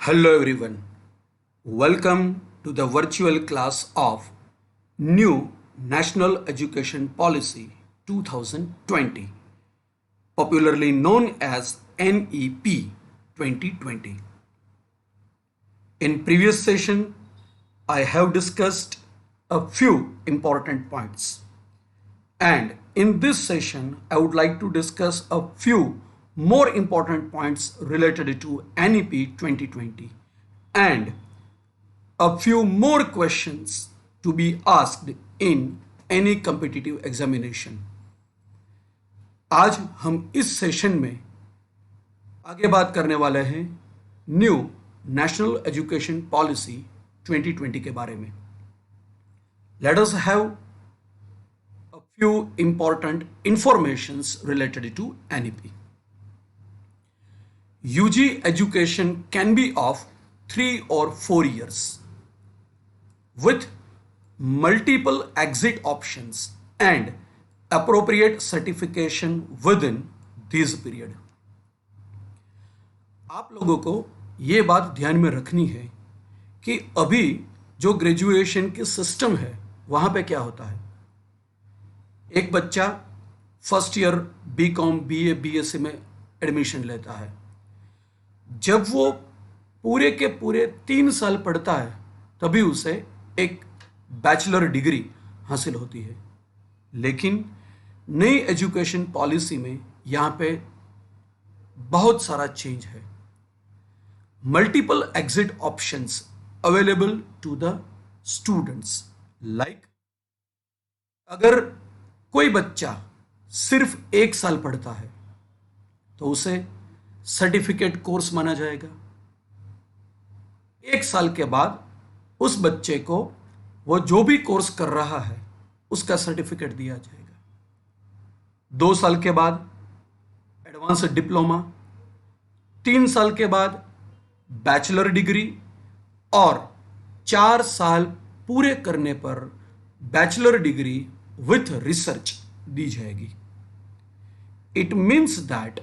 Hello everyone. Welcome to the virtual class of New National Education Policy 2020, popularly known as NEP 2020. In previous session, I have discussed a few important points. And in this session, I would like to discuss a few more important points related to NEP 2020 and a few more questions to be asked in any competitive examination. आज हम इस session में आगे बात करने वाले हैं new national education policy 2020 के बारे में. Let us have a few important informations related to NEP. UG education can be of 3 or 4 years with multiple exit options and appropriate certification within this period. आप लोगों को ये बात ध्यान में रखनी है कि अभी जो ग्रेजुएशन की सिस्टम है वहाँ पे क्या होता है. एक बच्चा first year BCom BA BSc में एडमिशन लेता है. जब वो पूरे के पूरे 3 साल पढ़ता है तभी उसे एक बैचलर डिग्री हासिल होती है. लेकिन नई एजुकेशन पॉलिसी में यहाँ पे बहुत सारा चेंज है. Multiple exit options available to the students. Like अगर कोई बच्चा सिर्फ 1 साल पढ़ता है तो उसे सर्टिफिकेट कोर्स माना जाएगा. 1 साल के बाद उस बच्चे को वो जो भी कोर्स कर रहा है उसका सर्टिफिकेट दिया जाएगा. 2 साल के बाद एडवांस डिप्लोमा, 3 साल के बाद बैचलर डिग्री और 4 साल पूरे करने पर बैचलर डिग्री विथ रिसर्च दी जाएगी. It means that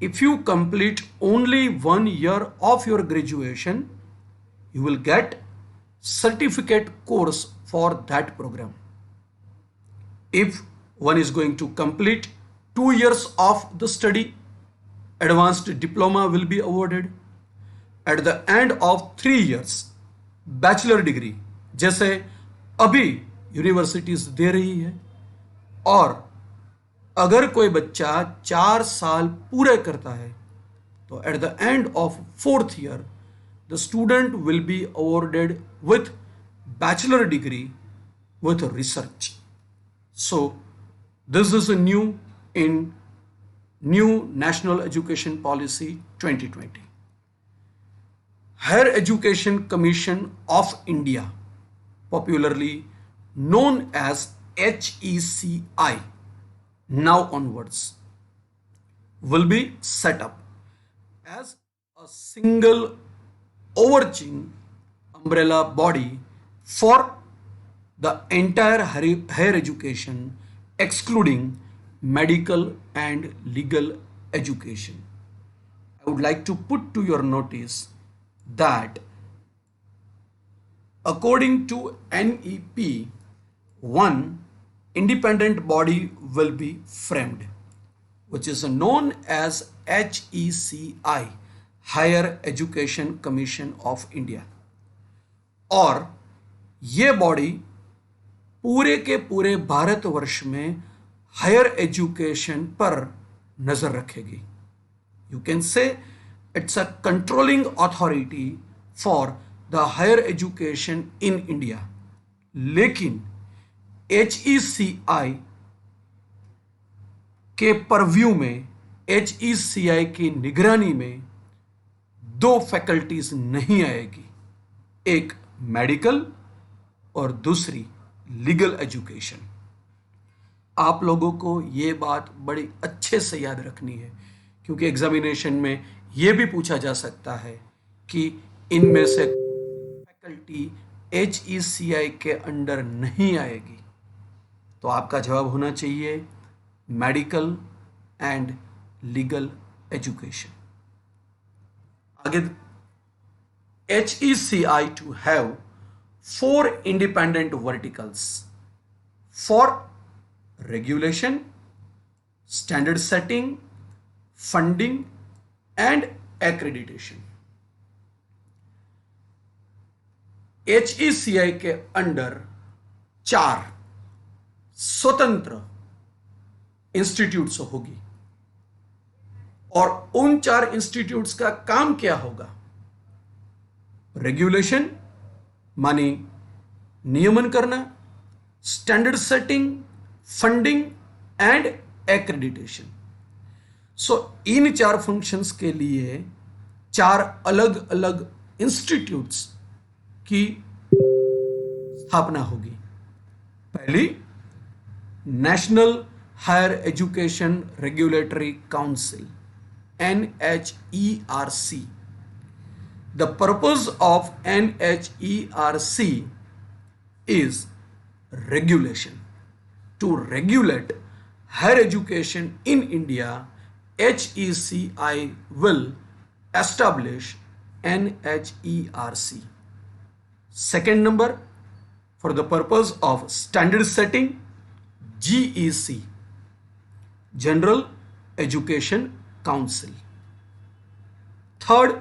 if you complete only 1 year of your graduation, you will get certificate course for that program. If one is going to complete 2 years of the study, advanced diploma will be awarded. At the end of 3 years, bachelor degree, जैसे अभी universities दे रही है. और अगर कोई बच्चा 4 साल पूरे करता है तो at the end of 4th year the student will be awarded with bachelor degree with research. So this is new in new national education policy 2020. Higher education commission of India, popularly known as HECI, now onwards will be set up as a single overarching umbrella body for the entire higher education, excluding medical and legal education. I would like to put to your notice that according to NEP, one independent body will be framed, which is known as HECI, Higher Education Commission of India. और ये body पूरे के पूरे भारतवर्ष में higher education पर नजर रखेगी. You can say it's a controlling authority for the higher education in India. लेकिन HECI के परव्यू में, HECI की निगरानी में 2 फैकल्टीज नहीं आएगी. एक मेडिकल और दूसरी लीगल एजुकेशन. आप लोगों को ये बात बड़ी अच्छे से याद रखनी है क्योंकि एग्जामिनेशन में ये भी पूछा जा सकता है कि इनमें से फैकल्टी HECI के अंडर नहीं आएगी. तो आपका जवाब होना चाहिए मेडिकल एंड लीगल एजुकेशन. आगे HECI to have four independent verticals for regulation, standard setting, funding and accreditation. HECI के अंडर 4 स्वतंत्र इंस्टीट्यूट्स होगी और उन 4 इंस्टीट्यूट्स का काम क्या होगा? रेगुलेशन माने नियमन करना, standard setting, funding and accreditation. So in 4 functions के लिए 4 अलग अलग इंस्टीट्यूट्स की स्थापना होगी. पहली, national higher education regulatory council, NHERC. The purpose of NHERC is regulation. To regulate higher education in India, HECI will establish NHERC. Second number, for the purpose of standard setting, GEC, General Education Council. Third,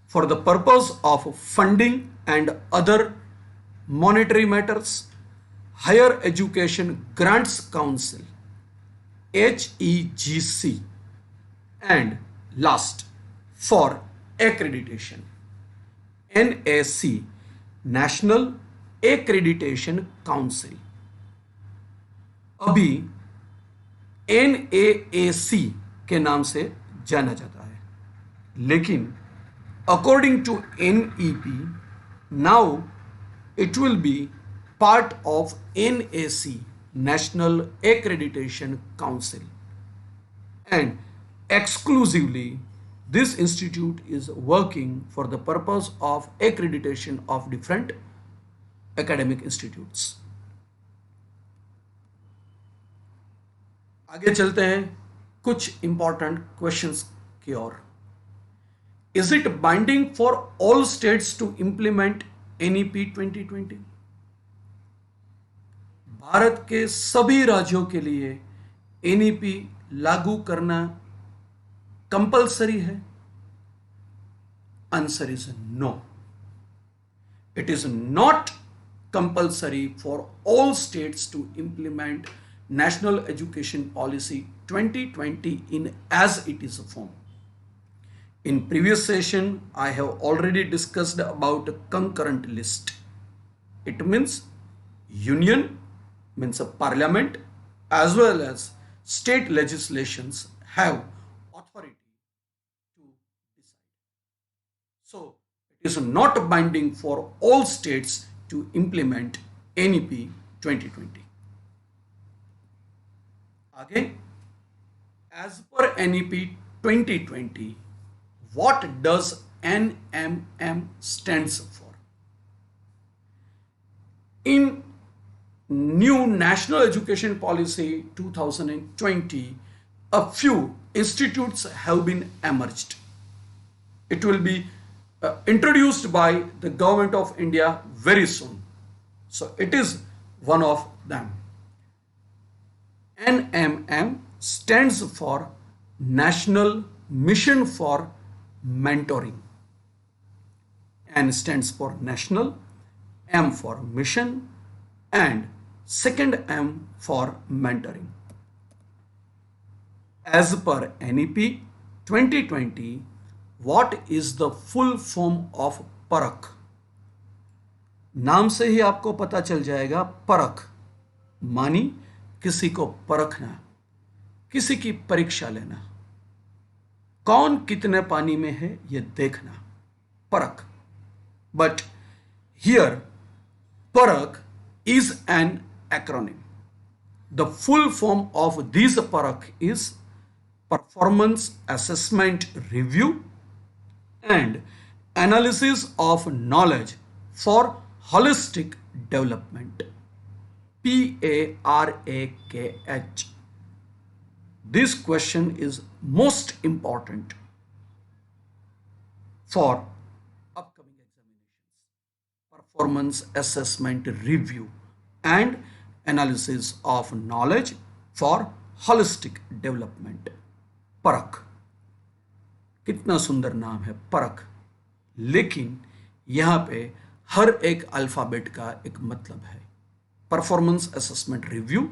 for the purpose of funding and other monetary matters, Higher Education Grants Council, HEGC. And last, for accreditation, NAC, National Accreditation Council. अभी NAAC के नाम से जाना जाता है, लेकिन according to NEP, now it will be part of NAC, National Accreditation Council, and exclusively this institute is working for the purpose of accreditation of different academic institutes. आगे चलते हैं कुछ इंपॉर्टेंट क्वेश्चंस की ओर. Is it binding for all states to implement NEP 2020? Bharat के सभी राज्यों के लिए NEP लागू करना कंपल्सरी है? Answer is no. It is not compulsory for all states to implement National Education Policy 2020 in as it is form. In previous session, I have already discussed about a concurrent list. It means union, means a parliament, as well as state legislations have authority to decide. So, it is not binding for all states to implement NEP 2020. आगे, as per NEP 2020, what does NMM stands for? In new National Education Policy 2020, a few institutes have been emerged. It will be introduced by the government of India very soon. So it is one of them. NMM stands for National Mission for Mentoring. N stands for National, M for Mission, and second M for Mentoring. As per NEP 2020, what is the full form of परख? नाम से ही आपको पता चल जाएगा. परख मानी किसी को परखना, किसी की परीक्षा लेना, कौन कितने पानी में है यह देखना, परख. बट हियर परख is an acronym. The full form of this parakh is Performance Assessment Review and Analysis of Knowledge for Holistic Development. PARAKH. This question is most important for upcoming examination. performance assessment review and analysis of knowledge for holistic development. परख, कितना सुंदर नाम है परख, लेकिन यहाँ पे हर एक अल्फाबेट का एक मतलब है. Performance assessment review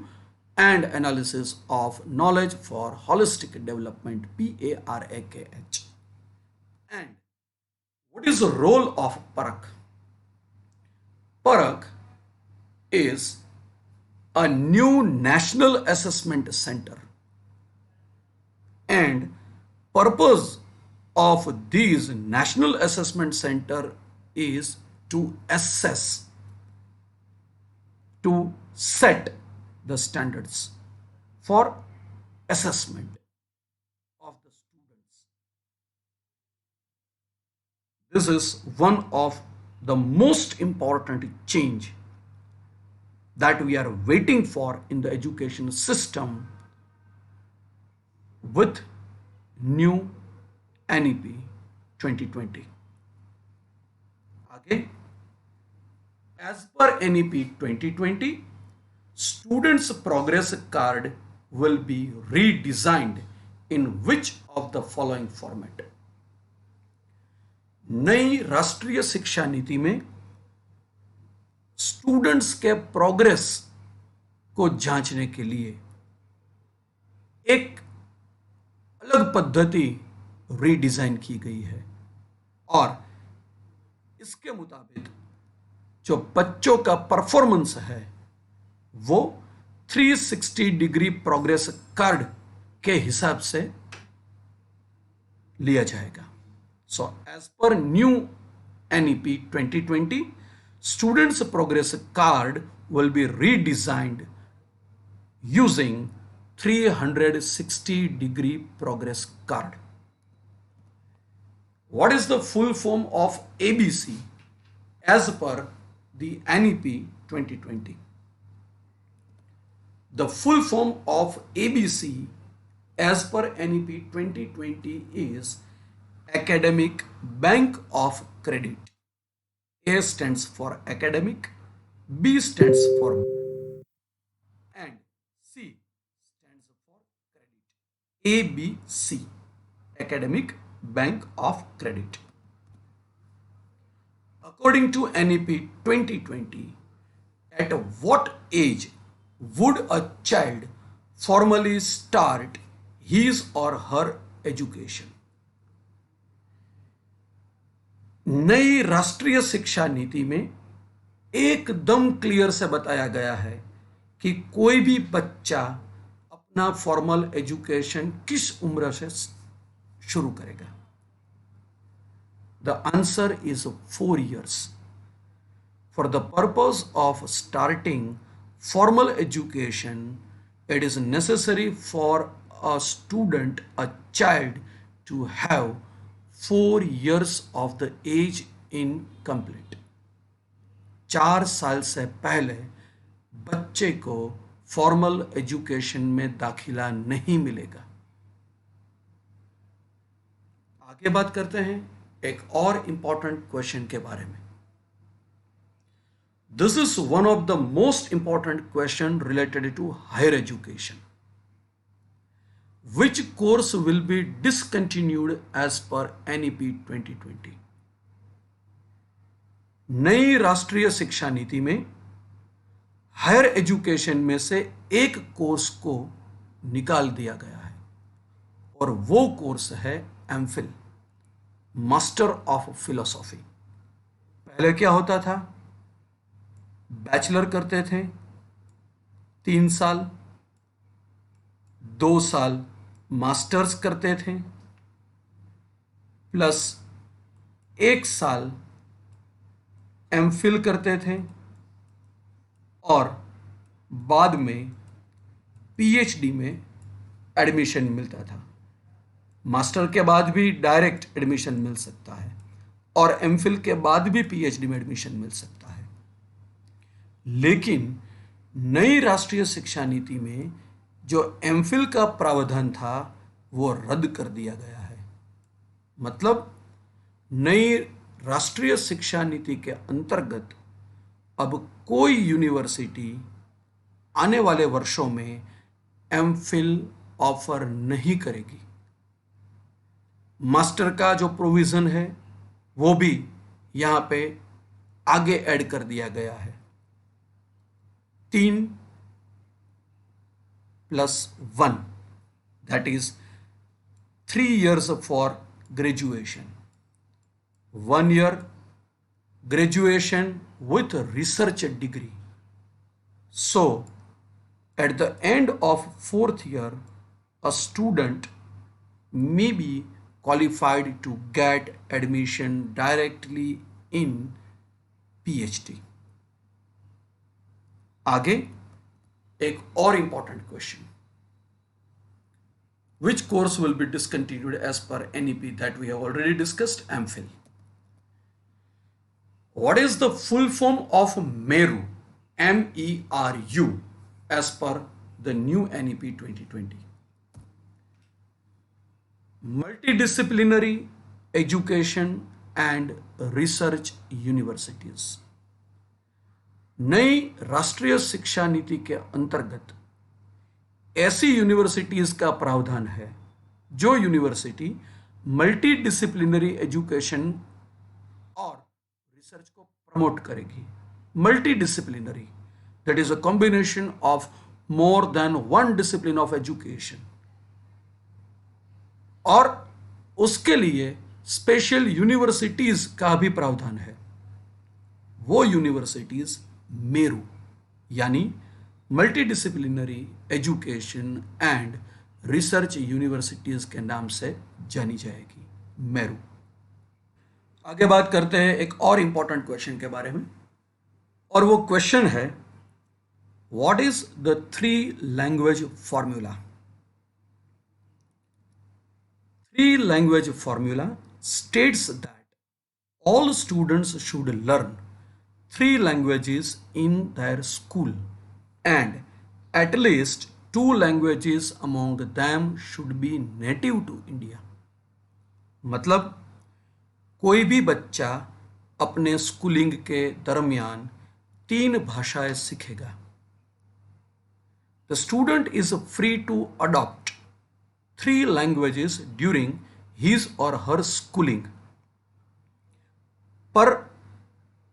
and analysis of knowledge for holistic development, PARAKH. And what is the role of Parak? Parak is a new national assessment center, and purpose of these national assessment center is to assess, to set the standards for assessment of the students. This is one of the most important change that we are waiting for in the education system with new NEP 2020. आगे, as per NEP 2020, students progress card will be redesigned in which of the following format? नई राष्ट्रीय शिक्षा नीति में students के progress को जांचने के लिए एक अलग पद्धति रीडिजाइन की गई है, और इसके मुताबिक जो बच्चों का परफॉर्मेंस है वो 360 डिग्री प्रोग्रेस कार्ड के हिसाब से लिया जाएगा. So as per new NEP 2020, students progress card will be redesigned using 360 degree progress card. What is the full form of ABC as per the NEP 2020? The full form of ABC as per NEP 2020 is Academic Bank of Credit. A stands for academic, B stands for and C stands for credit. ABC, Academic Bank of Credit. According to NEP 2020, at what age would a child formally start his or her education? नई राष्ट्रीय शिक्षा नीति में एकदम clear से बताया गया है कि कोई भी बच्चा अपना फॉर्मल एजुकेशन किस उम्र से शुरू करेगा. The answer is 4 years. For the purpose of starting formal education, it is necessary for a student, a child, to have 4 years of the age incomplete. 4 साल से पहले बच्चे को फॉर्मल एजुकेशन में दाखिला नहीं मिलेगा. आगे बात करते हैं एक और इंपॉर्टेंट क्वेश्चन के बारे में. This is one of the most important question related to higher education. Which course will be discontinued as per NEP 2020? नई राष्ट्रीय शिक्षा नीति में हायर एजुकेशन में से एक कोर्स को निकाल दिया गया है, और वो कोर्स है एमफिल, मास्टर ऑफ फिलोसॉफी. पहले क्या होता था? बैचलर करते थे 3 साल, 2 साल मास्टर्स करते थे, प्लस 1 साल एमफिल करते थे, और बाद में पीएचडी में एडमिशन मिलता था. मास्टर के बाद भी डायरेक्ट एडमिशन मिल सकता है, और एमफिल के बाद भी पीएचडी में एडमिशन मिल सकता है. लेकिन नई राष्ट्रीय शिक्षा नीति में जो एमफिल का प्रावधान था वो रद्द कर दिया गया है. मतलब नई राष्ट्रीय शिक्षा नीति के अंतर्गत अब कोई यूनिवर्सिटी आने वाले वर्षों में एमफिल ऑफर नहीं करेगी। मास्टर का जो प्रोविजन है वो भी यहां पे आगे ऐड कर दिया गया है। 3+1 that is 3 years for graduation, 1 year graduation with research degree. So at the end of 4th year a student may be qualified to get admission directly in PhD. आगे एक और important question, which course will be discontinued as per NEP that we have already discussed, MPhil. What is the full form of MERU, MERU, as per the new NEP 2020? Multidisciplinary Education and Research Universities. नई राष्ट्रीय शिक्षा नीति के अंतर्गत ऐसी universities का प्रावधान है जो यूनिवर्सिटी मल्टी डिसिप्लिनरी एजुकेशन और रिसर्च को प्रमोट करेगी। Multi disciplinary, that is a combination of more than one discipline of education, और उसके लिए स्पेशल यूनिवर्सिटीज का भी प्रावधान है। वो यूनिवर्सिटीज मेरू यानी multidisciplinary education and research universities के नाम से जानी जाएगी, मेरू। आगे बात करते हैं एक और इंपॉर्टेंट क्वेश्चन के बारे में, और वो क्वेश्चन है what is the 3 language formula. 3 language formula states that all students should learn 3 languages in their school and at least 2 languages among them should be native to India. मतलब कोई भी बच्चा अपने स्कूलिंग के दरमियान 3 भाषाएं सीखेगा। The student is free to adopt 3 languages during his or her schooling. पर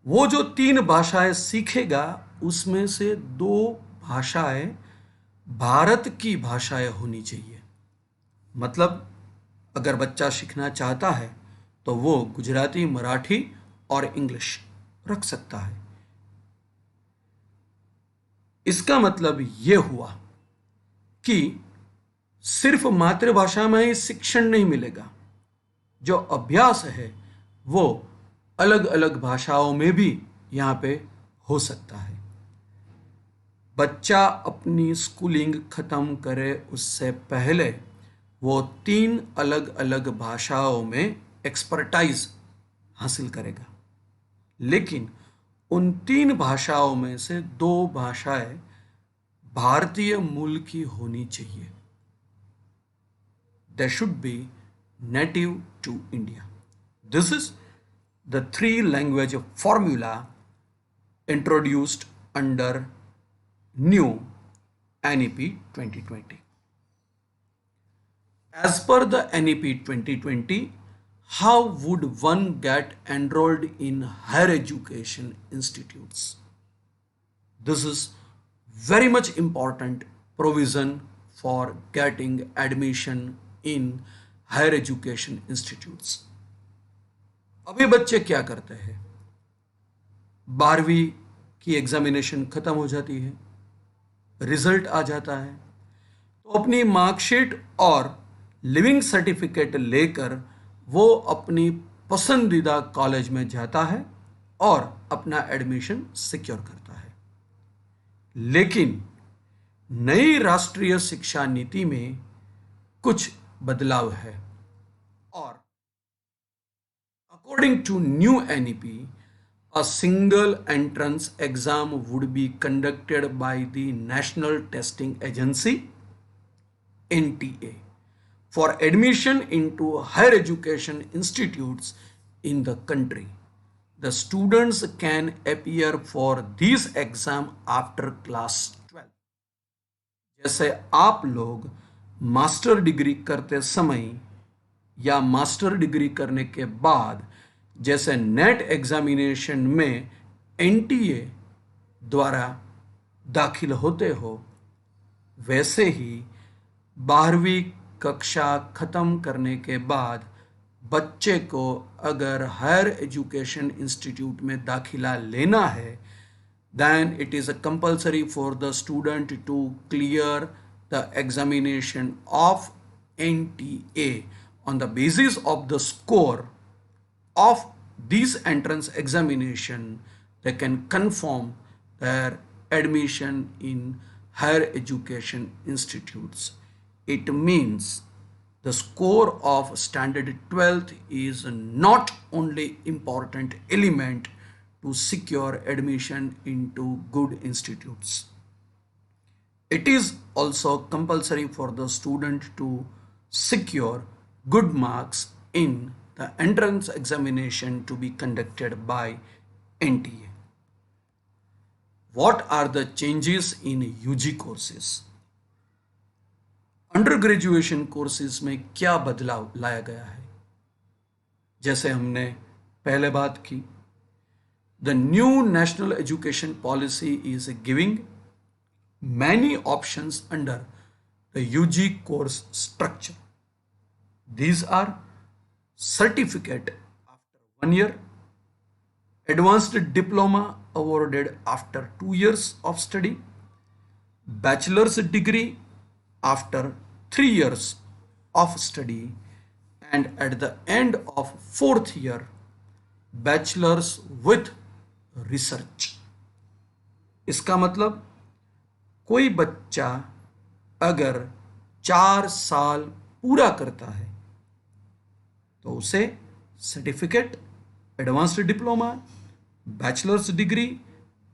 वो जो 3 भाषाएं सीखेगा उसमें से 2 भाषाएं भारत की भाषाएं होनी चाहिए। मतलब अगर बच्चा सीखना चाहता है तो वो गुजराती, मराठी और इंग्लिश रख सकता है। इसका मतलब ये हुआ कि सिर्फ मातृभाषा में ही शिक्षण नहीं मिलेगा, जो अभ्यास है वो अलग अलग भाषाओं में भी यहाँ पे हो सकता है। बच्चा अपनी स्कूलिंग खत्म करे उससे पहले वो 3 अलग अलग भाषाओं में एक्सपर्टाइज हासिल करेगा, लेकिन उन 3 भाषाओं में से 2 भाषाएं भारतीय मूल की होनी चाहिए। They should be native to India. This is the 3 language formula introduced under new NEP 2020. As per the NEP 2020, how would one get enrolled in higher education institutes? This is very much important provision for getting admission in higher education institutes. अभी बच्चे क्या करते हैं, 12वीं की examination खत्म हो जाती है, रिजल्ट आ जाता है, तो अपनी मार्कशीट और लिविंग सर्टिफिकेट लेकर वो अपनी पसंदीदा कॉलेज में जाता है और अपना एडमिशन सिक्योर करता है। लेकिन नई राष्ट्रीय शिक्षा नीति में कुछ बदलाव है, और according to new NEP, a single entrance exam would be conducted by the National Testing Agency NTA for admission into higher education institutes in the country. the students can appear for this exam after class 12. जैसे आप लोग master degree करते समय या master degree करने के बाद जैसे नेट एग्जामिनेशन में एनटीए द्वारा दाखिल होते हो, वैसे ही 12वीं कक्षा खत्म करने के बाद बच्चे को अगर हायर एजुकेशन इंस्टीट्यूट में दाखिला लेना है, then it is a compulsory for the student to clear the examination of NTA. On the basis of the score of this entrance examination, they can confirm their admission in higher education institutes. It means the score of standard 12th is not only important element to secure admission into good institutes. It is also compulsory for the student to secure good marks in the entrance examination to be conducted by NTA. What are the changes in UG courses? Under graduation courses में क्या बदलाव लाया गया है? जैसे हमने पहले बात की, the new national education policy is giving many options under the UG course structure. These are certificate after 1 year, advanced diploma awarded after 2 years of study, bachelor's degree after 3 years of study, and at the end of 4th year, bachelor's with research. इसका मतलब कोई बच्चा अगर 4 साल पूरा करता है तो उसे certificate, advanced diploma, bachelors degree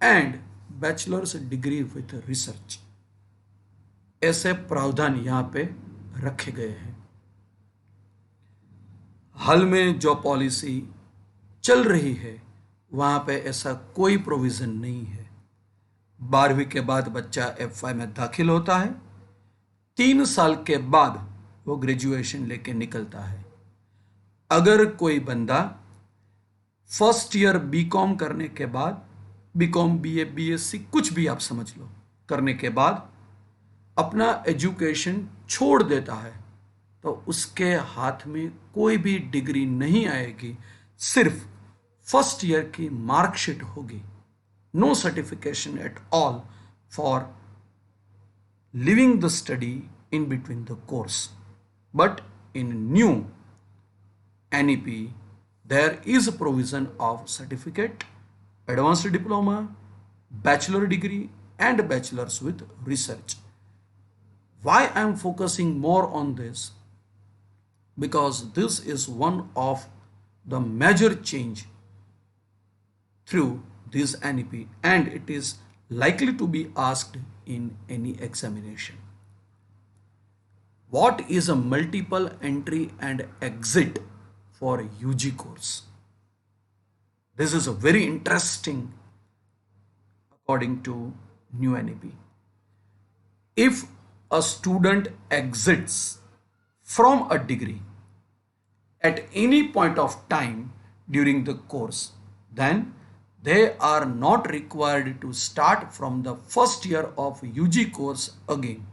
and bachelors degree with research, ऐसे प्रावधान यहाँ पे रखे गए हैं. हाल में जो पॉलिसी चल रही है वहाँ पे ऐसा कोई प्रोविज़न नहीं है. 12वीं के बाद बच्चा F5 में दाखिल होता है, 3 साल के बाद वो ग्रेजुएशन लेके निकलता है. अगर कोई बंदा फर्स्ट ईयर बीकॉम करने के बाद, बीकॉम बीए बीएससी कुछ भी आप समझ लो, करने के बाद अपना एजुकेशन छोड़ देता है तो उसके हाथ में कोई भी डिग्री नहीं आएगी, सिर्फ फर्स्ट ईयर की मार्कशीट होगी. No certification at all for leaving the study in between the course. But in new NEP there is a provision of certificate, advanced diploma, bachelor degree and bachelor's with research. Why I am focusing more on this? Because this is one of the major change through this NEP and it is likely to be asked in any examination. What is a multiple entry and exit for UG course? This is a very interesting according to new NEP. If a student exits from a degree at any point of time during the course, then they are not required to start from the first year of UG course again.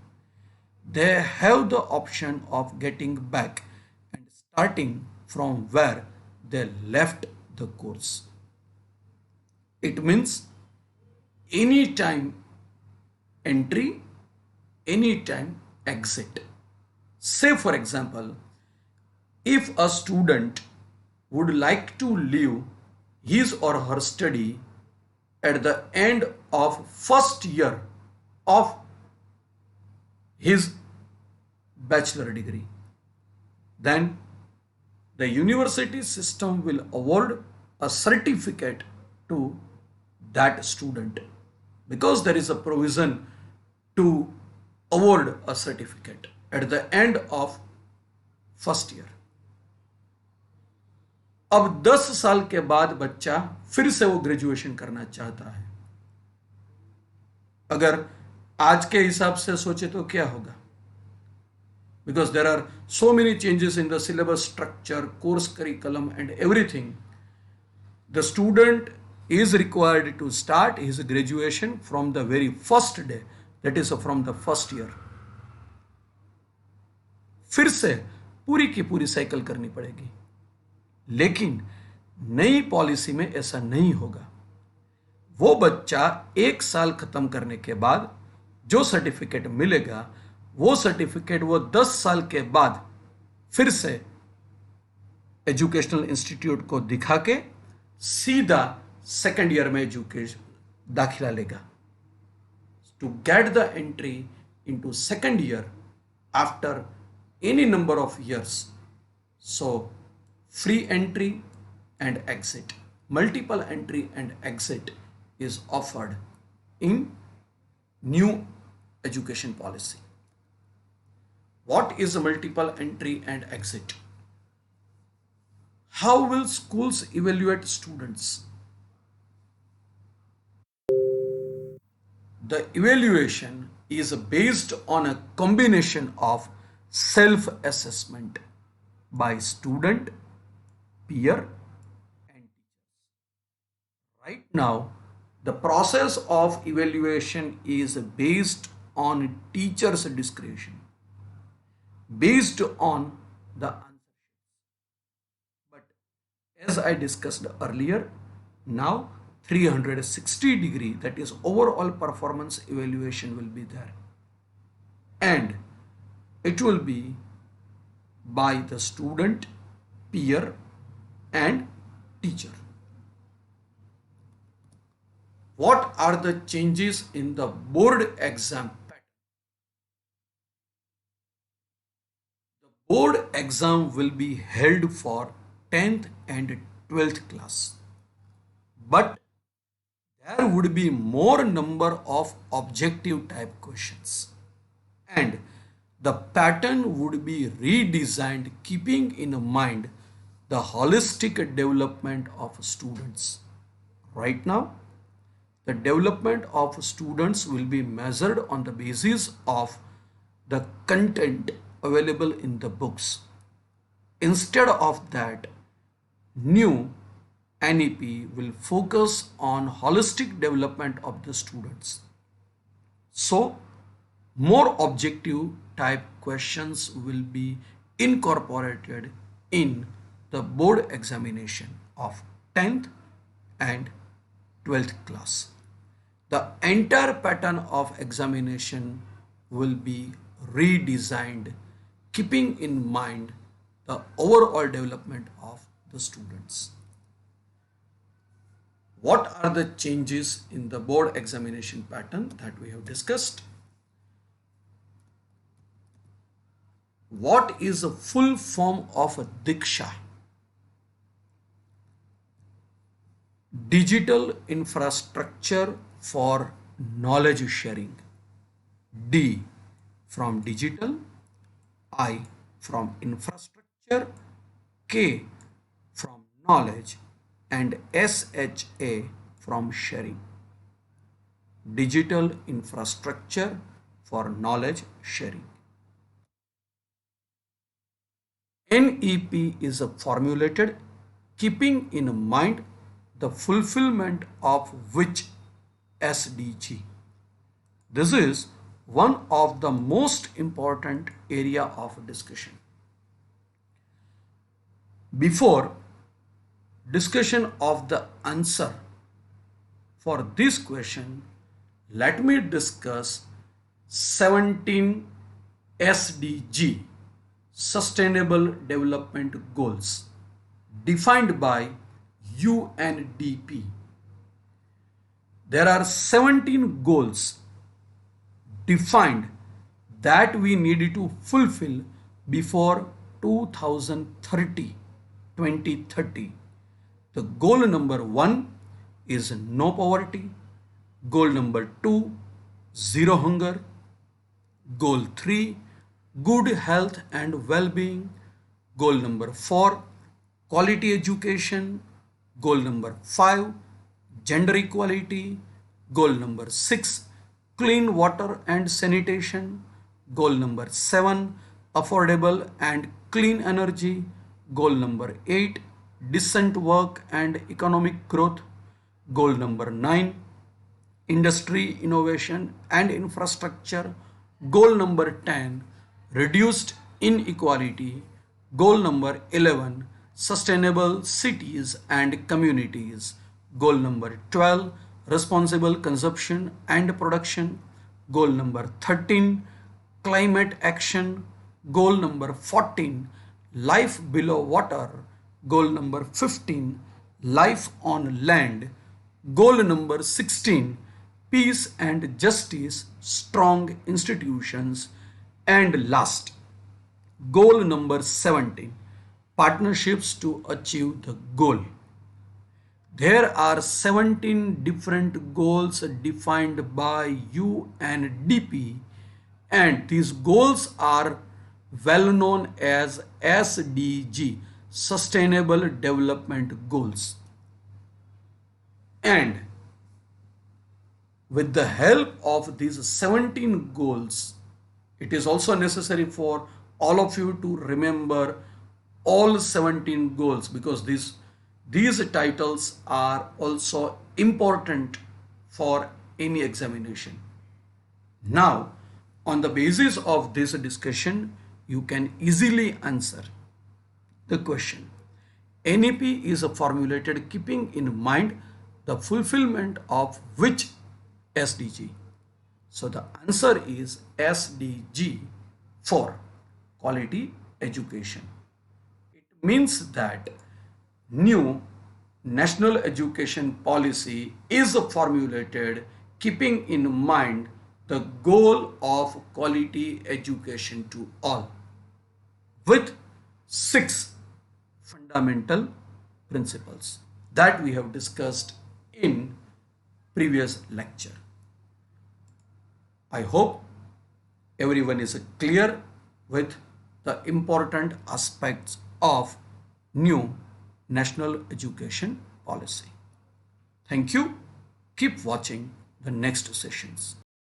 They have the option of getting back and starting from where they left the course. It means anytime entry, anytime exit. Say for example, if a student would like to leave his or her study at the end of first year of his bachelor degree, then the university system will award a certificate to that student because there is a provision to award a certificate at the end of first year. अब 10 साल के बाद बच्चा फिर से वो graduation करना चाहता है, अगर आज के हिसाब से सोचे तो क्या होगा? Because there are so many changes in the syllabus structure, course curriculum and everything. The student is required to start his graduation from the very first day, that is from the first year. फिर से पूरी की पूरी cycle करनी पड़ेगी, लेकिन नई policy में ऐसा नहीं होगा। वो बच्चा 1 साल खत्म करने के बाद जो सर्टिफिकेट मिलेगा, वो सर्टिफिकेट वो 10 साल के बाद फिर से एजुकेशनल इंस्टीट्यूट को दिखा के सीधा सेकेंड ईयर में एजुकेशन दाखिला लेगा। To get the entry into second year after any number of years. So free entry and exit, multiple entry and exit is offered in new education policy. What is multiple entry and exit? How will schools evaluate students? The evaluation is based on a combination of self-assessment by student, peer and teachers. Right now, the process of evaluation is based on teacher's discretion, based on the answer. But as I discussed earlier, now 360 degree, that is overall performance evaluation, will be there, and it will be by the student, peer and teacher. What are the changes in the board exam pattern? The board exam will be held for 10th and 12th class, but there would be more number of objective type questions, and the pattern would be redesigned keeping in mind the holistic development of students. Right now, the development of students will be measured on the basis of the content available in the books. Instead of that, new NEP will focus on holistic development of the students. So, more objective type questions will be incorporated in the board examination of 10th and 12th class. The entire pattern of examination will be redesigned, keeping in mind the overall development of the students. What are the changes in the board examination pattern that we have discussed? What is the full form of a Diksha? Digital infrastructure for knowledge sharing. D from digital, I from infrastructure, K from knowledge and SHA from sharing. Digital infrastructure for knowledge sharing. NEP is formulated keeping in mind the fulfillment of which SDG. This is one of the most important area of discussion. Before discussion of the answer for this question, let me discuss 17 SDG, Sustainable Development Goals, defined by UNDP. There are 17 goals defined that we need to fulfill before 2030. The goal number 1 is no poverty. Goal number 2, zero hunger. Goal 3, good health and well-being. Goal number 4, quality education, goal number 5, gender equality, goal number 6, clean water and sanitation, goal number 7, affordable and clean energy, goal number 8, decent work and economic growth, goal number 9, industry, innovation and infrastructure, goal number 10, reduced inequality, goal number 11, sustainable cities and communities, goal number 12, responsible consumption and production, goal number 13, climate action, goal number 14, life below water, goal number 15, life on land, goal number 16, peace and justice, strong institutions, and last, goal number 17, partnerships to achieve the goal. There are 17 different goals defined by UNDP, and these goals are well known as SDG, Sustainable Development Goals. And with the help of these 17 goals, it is also necessary for all of you to remember all 17 goals, because these titles are also important for any examination. Now, on the basis of this discussion, you can easily answer the question. NEP is formulated keeping in mind the fulfillment of which SDG? So the answer is SDG 4, quality education. It means that new national education policy is formulated keeping in mind the goal of quality education to all, with 6 fundamental principles that we have discussed in previous lecture. I hope everyone is clear with the important aspects of new national education policy. Thank you. Keep watching the next sessions.